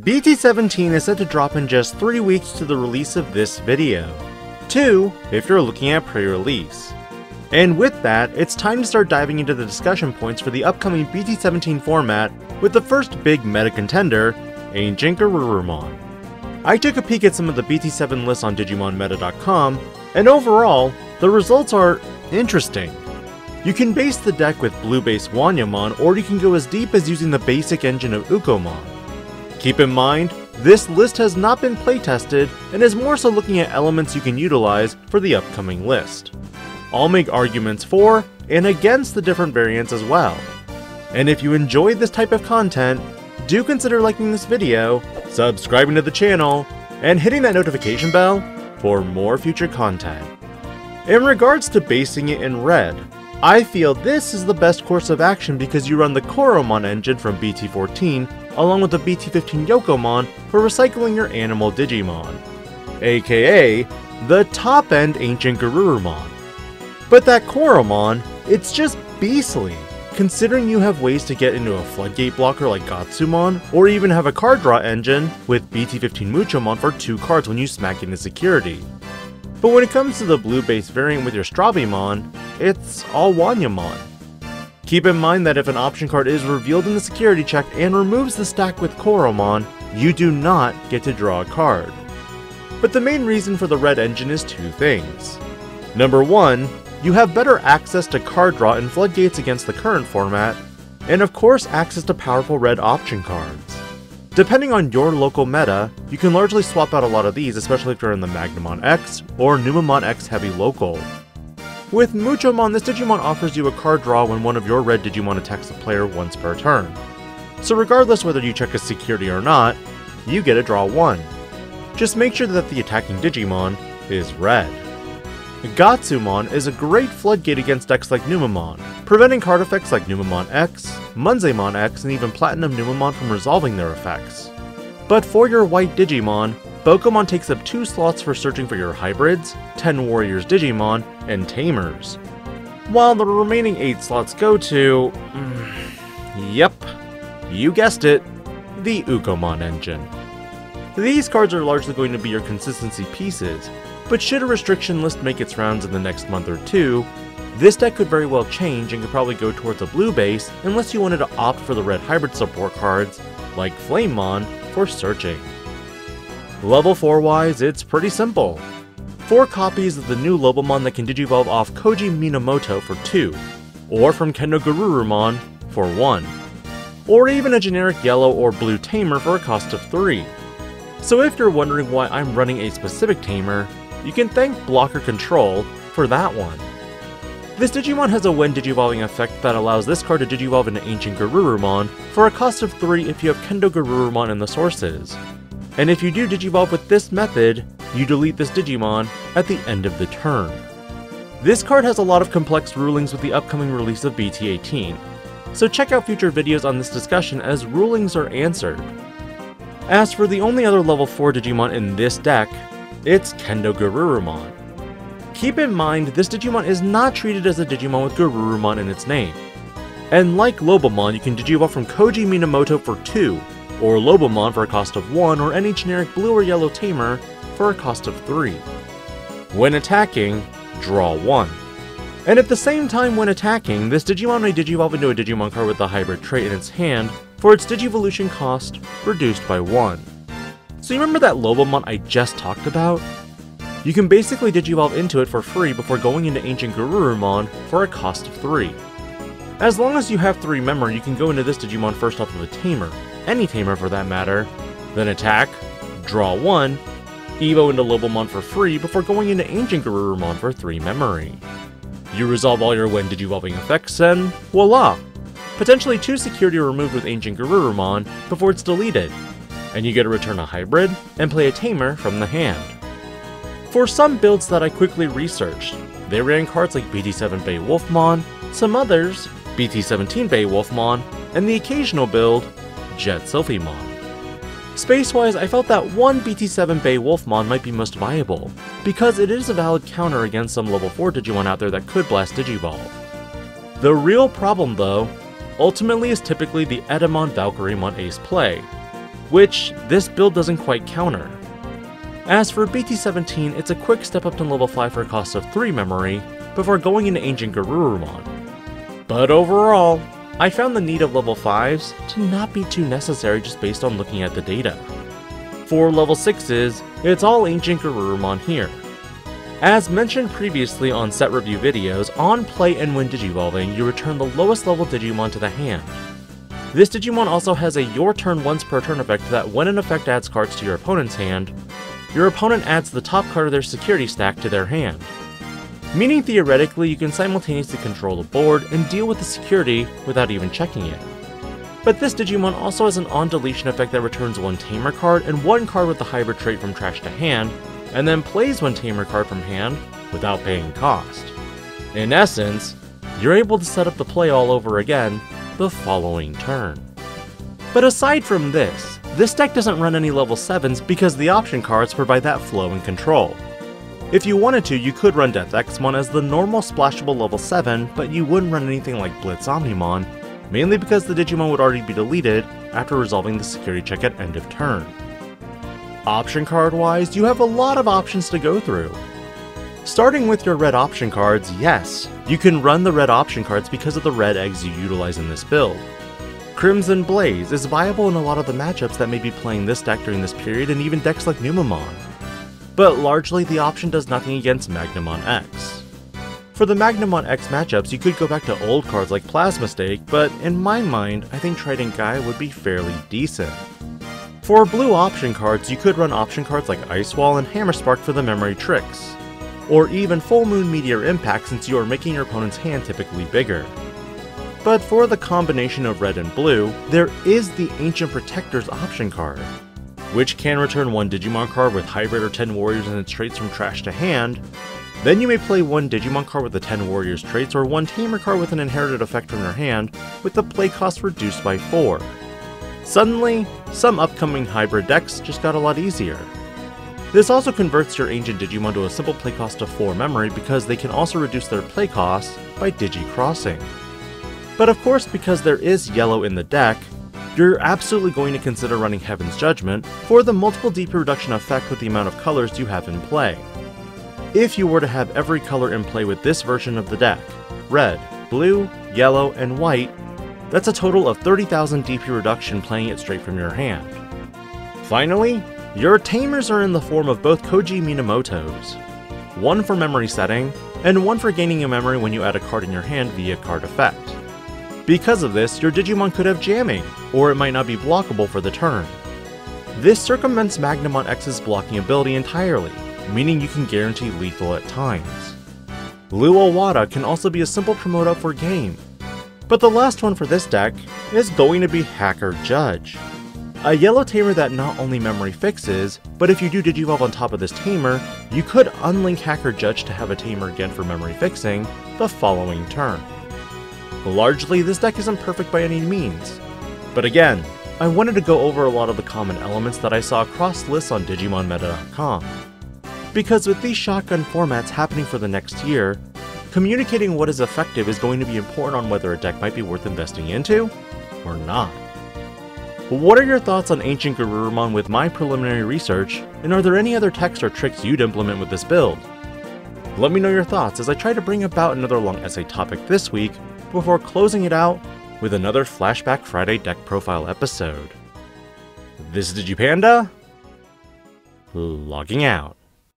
BT17 is set to drop in just 3 weeks to the release of this video. 2 if you're looking at pre-release. And with that, it's time to start diving into the discussion points for the upcoming BT17 format with the first big meta contender, Ancientgarurumon. I took a peek at some of the BT7 lists on digimonmeta.com, and overall, the results are interesting. You can base the deck with blue-based Wanyamon, or you can go as deep as using the basic engine of Ukkomon. Keep in mind, this list has not been playtested and is more so looking at elements you can utilize for the upcoming list. I'll make arguments for and against the different variants as well. And if you enjoyed this type of content, do consider liking this video, subscribing to the channel, and hitting that notification bell for more future content. In regards to basing it in red, I feel this is the best course of action because you run the Coromon engine from BT14 along with the BT15 ukkomon for recycling your animal Digimon, aka the top-end Ancientgarurumon. But that Coromon, it's just beastly, considering you have ways to get into a floodgate blocker like Gotsumon, or even have a card draw engine with BT15 Muchomon for 2 cards when you smack into security. But when it comes to the blue-based variant with your Strabimon, it's all Wanyamon. Keep in mind that if an option card is revealed in the security check and removes the stack with Coromon, you do not get to draw a card. But the main reason for the red engine is 2 things. Number 1, you have better access to card draw in floodgates against the current format, and of course access to powerful red option cards. Depending on your local meta, you can largely swap out a lot of these, especially if you're in the Magnamon X or Numamon X heavy local. With Muchomon, this Digimon offers you a card draw when one of your red Digimon attacks a player once per turn. So regardless whether you check a security or not, you get to draw 1. Just make sure that the attacking Digimon is red. Gotsumon is a great floodgate against decks like Numamon, preventing card effects like Numamon X, Munzemon X, and even Platinum Numamon from resolving their effects. But for your white Digimon, Bokomon takes up 2 slots for searching for your hybrids, 10 Warriors Digimon, and Tamers. While the remaining 8 slots go to... yep, you guessed it, the Ukkomon engine. These cards are largely going to be your consistency pieces, but should a restriction list make its rounds in the next month or 2, this deck could very well change and could probably go towards a blue base unless you wanted to opt for the red hybrid support cards, like Flamemon, for searching. Level 4 wise, it's pretty simple. 4 copies of the new lobomon that can digivolve off Koji Minamoto for 2, or from Kendogarurumon for 1, or even a generic yellow or blue tamer for a cost of 3. So if you're wondering why I'm running a specific tamer, you can thank Blocker Control for that one. This Digimon has a when digivolving effect that allows this card to digivolve into Ancientgarurumon for a cost of 3 if you have Kendogarurumon in the sources. And if you do digivolve with this method, you delete this Digimon at the end of the turn. This card has a lot of complex rulings with the upcoming release of BT18, so check out future videos on this discussion as rulings are answered. As for the only other level 4 Digimon in this deck, it's Kendogarurumon. Keep in mind, this Digimon is not treated as a Digimon with Garurumon in its name. And like Lobomon, you can digivolve from Koji Minamoto for 2, or Lobomon for a cost of 1, or any generic blue or yellow tamer for a cost of 3. When attacking, draw 1. And at the same time when attacking, this Digimon may digivolve into a Digimon card with the hybrid trait in its hand for its Digivolution cost reduced by 1. So you remember that Lobomon I just talked about? You can basically digivolve into it for free before going into Ancientgarurumon for a cost of 3. As long as you have 3 memory, you can go into this Digimon first off of a tamer, any tamer for that matter, then attack, draw 1, evo into Lobomon for free before going into Ancientgarurumon for 3 memory. You resolve all your when digivolving effects and voila! Potentially 2 security are removed with Ancientgarurumon before it's deleted, and you get to return a hybrid and play a tamer from the hand. For some builds that I quickly researched, they ran cards like BT7 beowolfmon, some others, BT17 beowolfmon, and the occasional build, Jet Sophimon. Space-wise, I felt that one BT7 beowolfmon might be most viable, because it is a valid counter against some level 4 Digimon out there that could blast Digivolve. The real problem though, ultimately is typically the Edamon Valkyrymon ace play. which this build doesn't quite counter. As for BT17, it's a quick step up to level 5 for a cost of 3 memory, before going into Ancientgarurumon. But overall, I found the need of level 5s to not be too necessary just based on looking at the data. For level 6s, it's all Ancientgarurumon here. As mentioned previously on set review videos, on play and when digivolving, you return the lowest level Digimon to the hand. This Digimon also has a your turn once per turn effect that when an effect adds cards to your opponent's hand, your opponent adds the top card of their security stack to their hand. Meaning theoretically you can simultaneously control the board and deal with the security without even checking it. But this Digimon also has an on-deletion effect that returns one Tamer card and one card with the hybrid trait from trash to hand, and then plays one Tamer card from hand without paying cost. In essence, you're able to set up the play all over again the following turn. But aside from this deck doesn't run any level 7s because the option cards provide that flow and control. If you wanted to, you could run ukkomon as the normal splashable level 7, but you wouldn't run anything like Omnimon, mainly because the Digimon would already be deleted after resolving the security check at end of turn. Option card wise, you have a lot of options to go through. Starting with your red option cards, yes, you can run the red option cards because of the red eggs you utilize in this build. Crimson Blaze is viable in a lot of the matchups that may be playing this deck during this period and even decks like Numamon. But largely the option does nothing against Magnamon X. For the Magnamon X matchups, you could go back to old cards like Plasma Stake, but in my mind, I think Trident Guy would be fairly decent. For blue option cards, you could run option cards like Ice Wall and Hammer Spark for the memory tricks, or even Full Moon Meteor Impact since you are making your opponent's hand typically bigger. But for the combination of red and blue, there is the Ancient Protectors option card, which can return one Digimon card with Hybrid or 10 Warriors and its traits from trash to hand. Then you may play one Digimon card with the 10 Warriors traits or one Tamer card with an inherited effect from your hand, with the play cost reduced by 4. Suddenly, some upcoming hybrid decks just got a lot easier. This also converts your Ancient Digimon to a simple play cost of 4 memory because they can also reduce their play cost by Digi-Crossing. But of course, because there is yellow in the deck, you're absolutely going to consider running Heaven's Judgment for the multiple DP reduction effect with the amount of colors you have in play. If you were to have every color in play with this version of the deck, red, blue, yellow, and white, that's a total of 30,000 DP reduction playing it straight from your hand. Finally, your Tamers are in the form of both Koji Minamotos, one for memory setting, and one for gaining a memory when you add a card in your hand via card effect. Because of this, your Digimon could have jamming, or it might not be blockable for the turn. This circumvents Magnamon X's blocking ability entirely, meaning you can guarantee lethal at times. Blue Owada can also be a simple promote up for game. But the last one for this deck is going to be Hacker Judge, a yellow Tamer that not only memory fixes, but if you do Digivolve on top of this Tamer, you could unlink Hacker Judge to have a Tamer again for memory fixing the following turn. Largely, this deck isn't perfect by any means, but again, I wanted to go over a lot of the common elements that I saw across lists on DigimonMeta.com. Because with these shotgun formats happening for the next year, communicating what is effective is going to be important on whether a deck might be worth investing into, or not. What are your thoughts on Ancientgarurumon with my preliminary research, and are there any other techs or tricks you'd implement with this build? Let me know your thoughts as I try to bring about another long essay topic this week, before closing it out with another Flashback Friday deck profile episode. This is Digi-Panda, logging out.